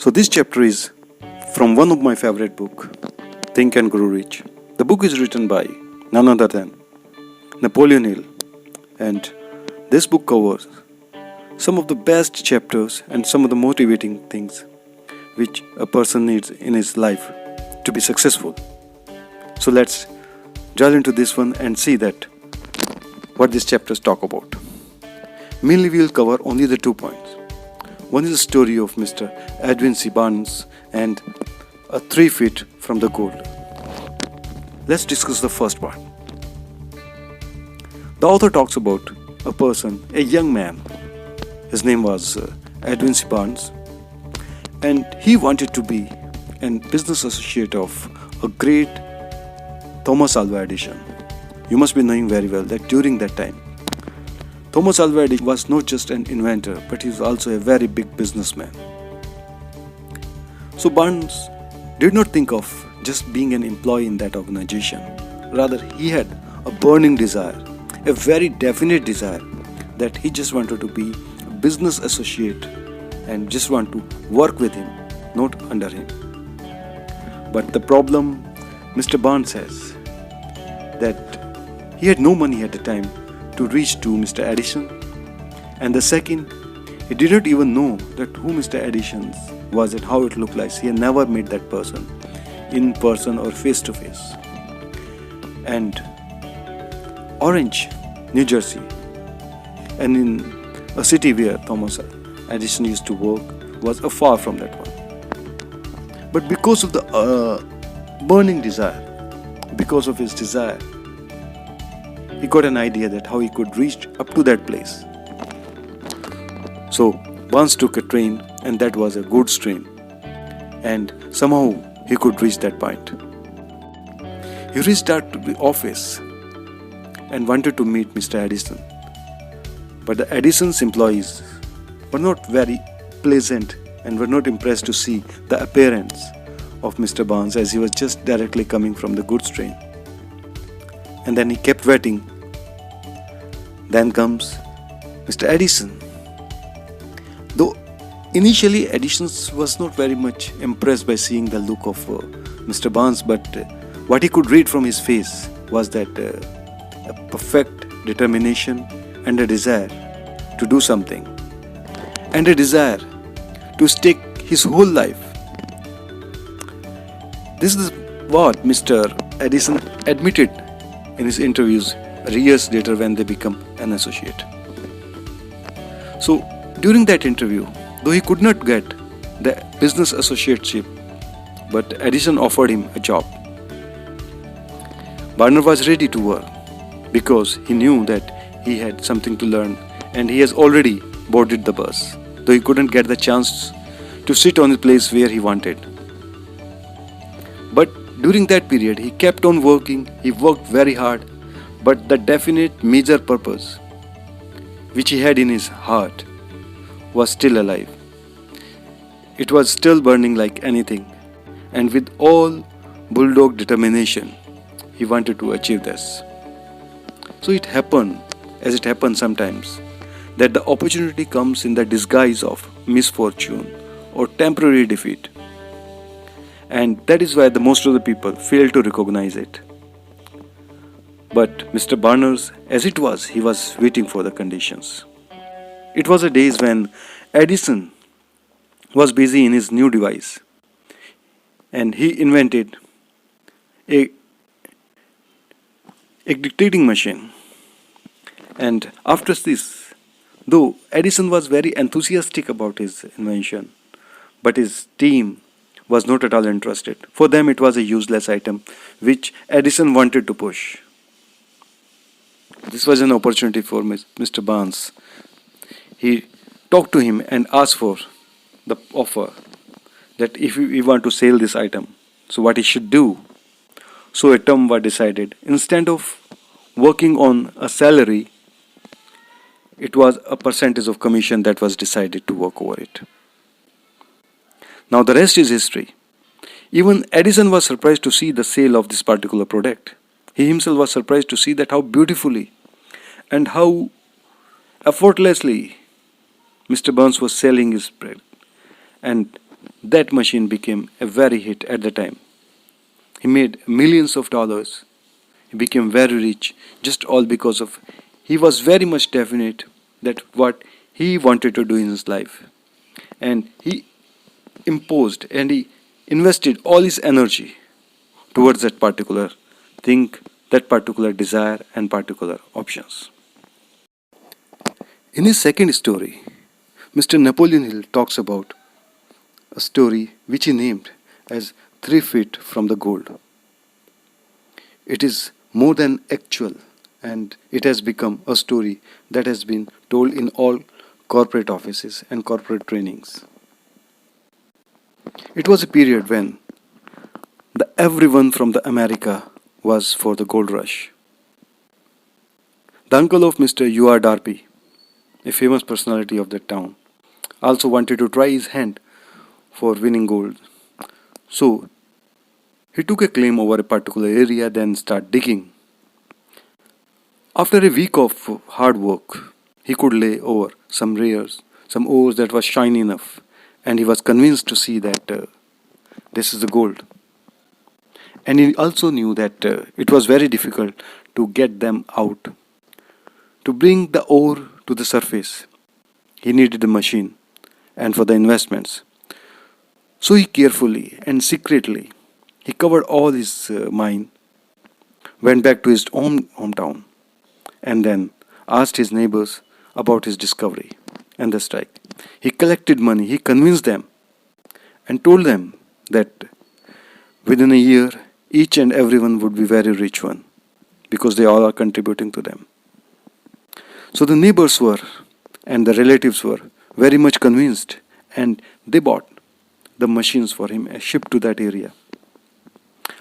So this chapter is from one of my favorite book, Think and Grow Rich. The book is written by none other than Napoleon Hill, and this book covers some of the best chapters and some of the motivating things which a person needs in his life to be successful. So let's delve into this one and see that what these chapters talk about. Mainly we will cover only the 2 points. One is the story of Mr. Edwin C. Barnes and a 3 feet from the gold. Let's discuss the first part. The author talks about a person, a young man. His name was Edwin C. Barnes, and he wanted to be a business associate of a great Thomas Alva Edison. You must be knowing very well that during that time, Thomas Alva Edison was not just an inventor, but he was also a very big businessman. So Barnes did not think of just being an employee in that organization. Rather, he had a burning desire, a very definite desire, that he just wanted to be a business associate and just want to work with him, not under him. But the problem Mr. Barnes has, that he had no money at the time to reach to Mr. Edison, and the second, he did not even know that who Mr. Edison was and how it looked like. He had never met that person in person or face to face. And Orange, New Jersey, and in a city where Thomas Edison used to work, was far from that one. But because of the burning desire, because of his desire, he got an idea that how he could reach up to that place. So Barnes took a train, and that was a goods train, and somehow he could reach that point. He reached out to the office and wanted to meet Mr. Edison. But the Edison's employees were not very pleasant and were not impressed to see the appearance of Mr. Barnes, as he was just directly coming from the goods train. And then he kept waiting. Then comes Mr. Edison. Though initially Edison was not very much impressed by seeing the look of Mr. Barnes, but what he could read from his face was that a perfect determination and a desire to do something, and a desire to stake his whole life. This is what Mr. Edison admitted in his interviews years later when they become an associate. So during that interview, though he could not get the business associateship, but Edison offered him a job. Barnes was ready to work because he knew that he had something to learn, and he has already boarded the bus, though he couldn't get the chance to sit on the place where he wanted. But during that period, he kept on working. He worked very hard, but the definite major purpose which he had in his heart was still alive. It was still burning like anything, and with all bulldog determination, he wanted to achieve this. So it happened, as it happens sometimes, that the opportunity comes in the disguise of misfortune or temporary defeat. And that is why the most of the people fail to recognize it. But Mr. Barnes, as it was, he was waiting for the conditions. It was a days when Edison was busy in his new device, and he invented a dictating machine. And after this, though Edison was very enthusiastic about his invention, but his team was not at all interested. For them it was a useless item which Edison wanted to push. This was an opportunity for Mr. Barnes. He talked to him and asked for the offer that if we want to sell this item, so what he should do. So a term was decided. Instead of working on a salary, it was a percentage of commission that was decided to work over it. Now the rest is history. Even Edison was surprised to see the sale of this particular product. He himself was surprised to see that how beautifully and how effortlessly Mr. Barnes was selling his bread. And That machine became a very hit at the time. He made millions of dollars. He became very rich just all because of he was very much definite that what he wanted to do in his life. And he imposed and he invested all his energy towards that particular thing, that particular desire and particular options. In his second story, Mr. Napoleon Hill talks about a story which he named as 3 feet from the gold. It is more than actual and it has become a story that has been told in all corporate offices and corporate trainings. It was a period when everyone from the America was for the gold rush. The uncle of Mr. U.R. Darby, a famous personality of that town, also wanted to try his hand for winning gold. So he took a claim over a particular area, then started digging. After a week of hard work, he could lay over some ores that was shiny enough, and he was convinced to see that this is the gold. And he also knew that it was very difficult to get them out. To bring the ore to the surface, he needed a machine and for the investments. So he carefully and secretly he covered all his mine, went back to his hometown, and then asked his neighbors about his discovery and the strike. He collected money, he convinced them, and told them that within a year each and everyone would be very rich one because they all are contributing to them. So the neighbors were and the relatives were very much convinced and they bought the machines for him and shipped to that area.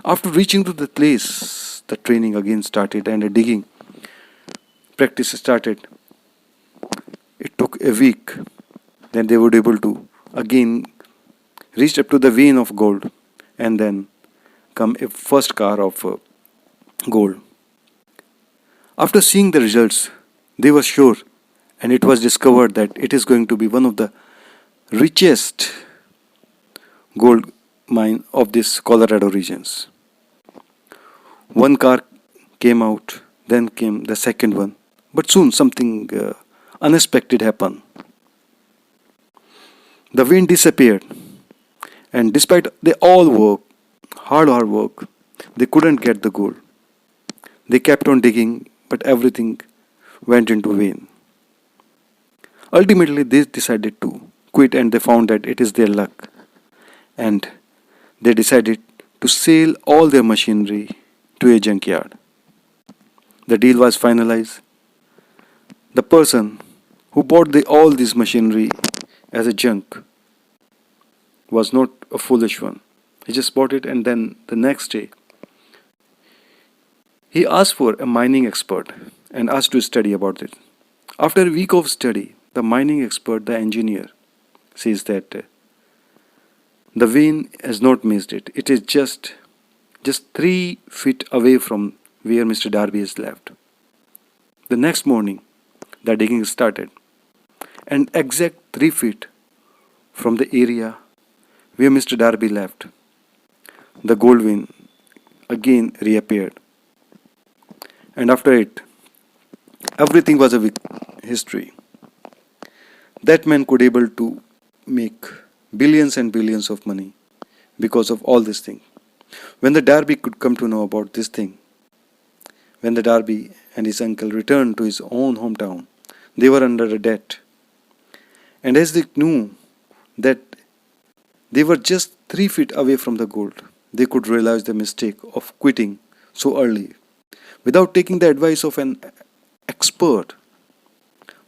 After reaching to the place, the training again started and the digging practice started. It took a week. Then they were able to again reach up to the vein of gold and then come a first car of gold. After seeing the results, they were sure and it was discovered that it is going to be one of the richest gold mine of this Colorado regions. One car came out, then came the second one, but soon something unexpected happened. The wind disappeared, and despite they all work, hard work, they couldn't get the gold. They kept on digging, but everything went into vain. Ultimately, they decided to quit and they found that it is their luck. And they decided to sell all their machinery to a junkyard. The deal was finalized. The person who bought all this machinery as a junk was not a foolish one. He just bought it and then the next day he asked for a mining expert and asked to study about it. After a week of study, the mining expert, the engineer, says that the vein has not missed it. It is just 3 feet away from where Mr. Darby is left. The next morning, the digging started, and exact 3 feet from the area where Mr. Darby left, the gold vein again reappeared. And after it, everything was a history. That man could able to make billions and billions of money because of all this thing. When the Darby could come to know about this thing, when the Darby and his uncle returned to his own hometown, they were under a debt. And as they knew that they were just 3 feet away from the gold, they could realize the mistake of quitting so early without taking the advice of an expert.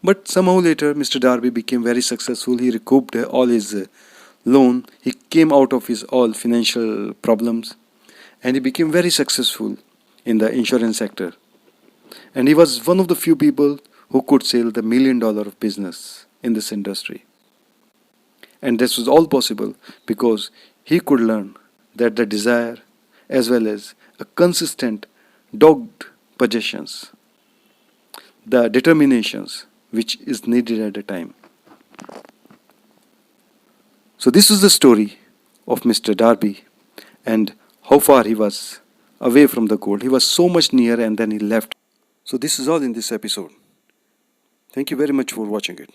But somehow later, Mr. Darby became very successful. He recouped all his loan. He came out of his all financial problems and he became very successful in the insurance sector. And he was one of the few people who could sell the $1 million of business in this industry. And this was all possible because he could learn that the desire as well as a consistent dogged possessions, the determinations which is needed at a time. So this is the story of Mr. Darby and how far he was away from the goal. He was so much near and then he left. So this is all in this episode. Thank you very much for watching it.